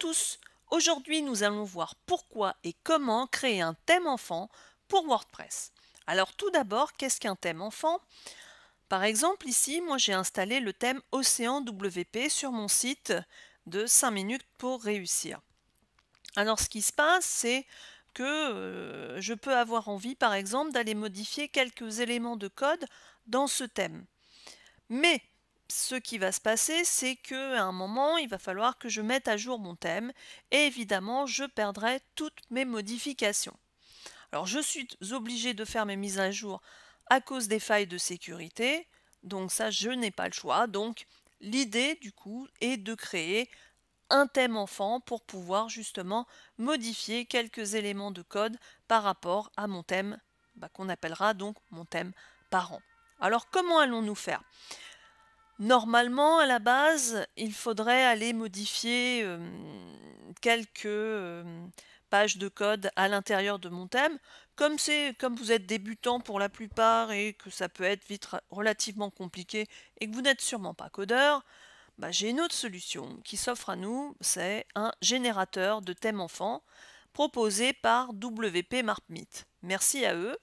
tous, aujourd'hui nous allons voir pourquoi et comment créer un thème enfant pour WordPress. Alors tout d'abord, qu'est-ce qu'un thème enfant? Par exemple ici, moi j'ai installé le thème Océan WP sur mon site de 5 minutes pour réussir. Alors ce qui se passe, c'est que je peux avoir envie par exemple d'aller modifier quelques éléments de code dans ce thème. Mais ce qui va se passer, c'est qu'à un moment, il va falloir que je mette à jour mon thème et évidemment, je perdrai toutes mes modifications. Alors, je suis obligée de faire mes mises à jour à cause des failles de sécurité. Donc ça, je n'ai pas le choix. Donc, l'idée, du coup, est de créer un thème enfant pour pouvoir justement modifier quelques éléments de code par rapport à mon thème, qu'on appellera donc mon thème parent. Alors, comment allons-nous faire? Normalement, à la base, il faudrait aller modifier quelques pages de code à l'intérieur de mon thème. Comme vous êtes débutant pour la plupart et que ça peut être vite relativement compliqué et que vous n'êtes sûrement pas codeur, j'ai une autre solution qui s'offre à nous, c'est un générateur de thème enfant proposé par WP MarpMeet. Merci à eux.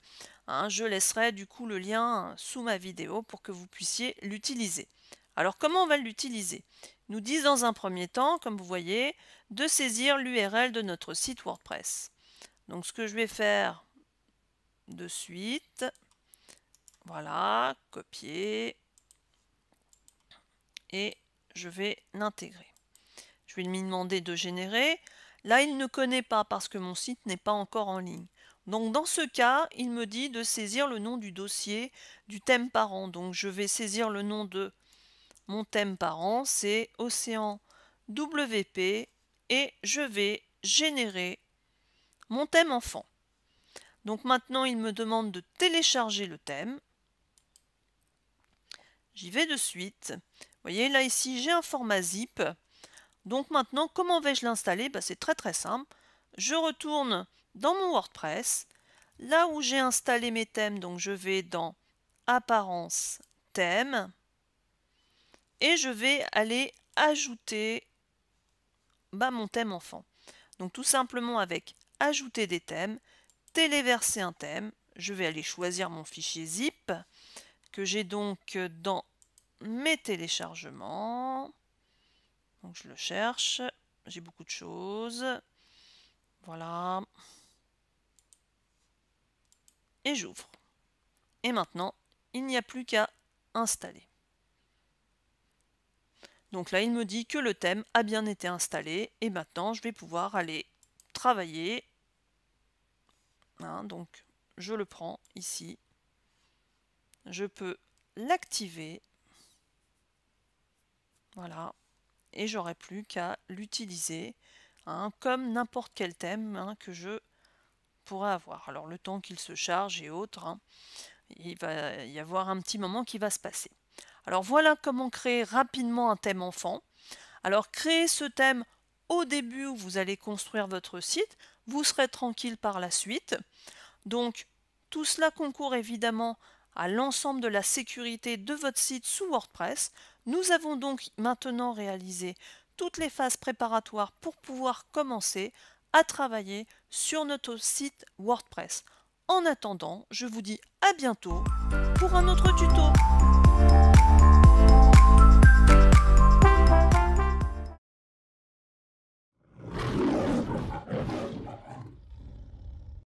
Je laisserai du coup le lien sous ma vidéo pour que vous puissiez l'utiliser. Alors comment on va l'utiliser? Ils nous disent dans un premier temps, comme vous voyez, de saisir l'URL de notre site WordPress. Donc ce que je vais faire de suite, voilà, copier, et je vais l'intégrer. Je vais lui demander de générer. Là, il ne connaît pas parce que mon site n'est pas encore en ligne. Donc dans ce cas, il me dit de saisir le nom du dossier du thème parent. Donc je vais saisir le nom de mon thème parent, c'est Océan WP, et je vais générer mon thème enfant. Donc maintenant, il me demande de télécharger le thème. J'y vais de suite. Vous voyez, là ici, j'ai un format zip. Donc maintenant, comment vais-je l'installer? C'est très très simple. Je retourne dans mon WordPress, là où j'ai installé mes thèmes, donc je vais dans Apparence, thème, et je vais aller ajouter mon thème enfant. Donc tout simplement avec ajouter des thèmes, téléverser un thème, je vais aller choisir mon fichier zip que j'ai donc dans mes téléchargements. Donc je le cherche, j'ai beaucoup de choses. Voilà. Et j'ouvre. Et maintenant, il n'y a plus qu'à installer. Donc là, il me dit que le thème a bien été installé. Et maintenant, je vais pouvoir aller travailler. Donc, je le prends ici. Je peux l'activer. Voilà. Et j'aurai plus qu'à l'utiliser comme n'importe quel thème que je pourrais avoir. Alors, le temps qu'il se charge et autres, il va y avoir un petit moment qui va se passer. Alors voilà comment créer rapidement un thème enfant. Alors créez ce thème au début où vous allez construire votre site, vous serez tranquille par la suite. Donc tout cela concourt évidemment à l'ensemble de la sécurité de votre site sous WordPress. Nous avons donc maintenant réalisé toutes les phases préparatoires pour pouvoir commencer à travailler sur notre site WordPress. En attendant, je vous dis à bientôt pour un autre tuto.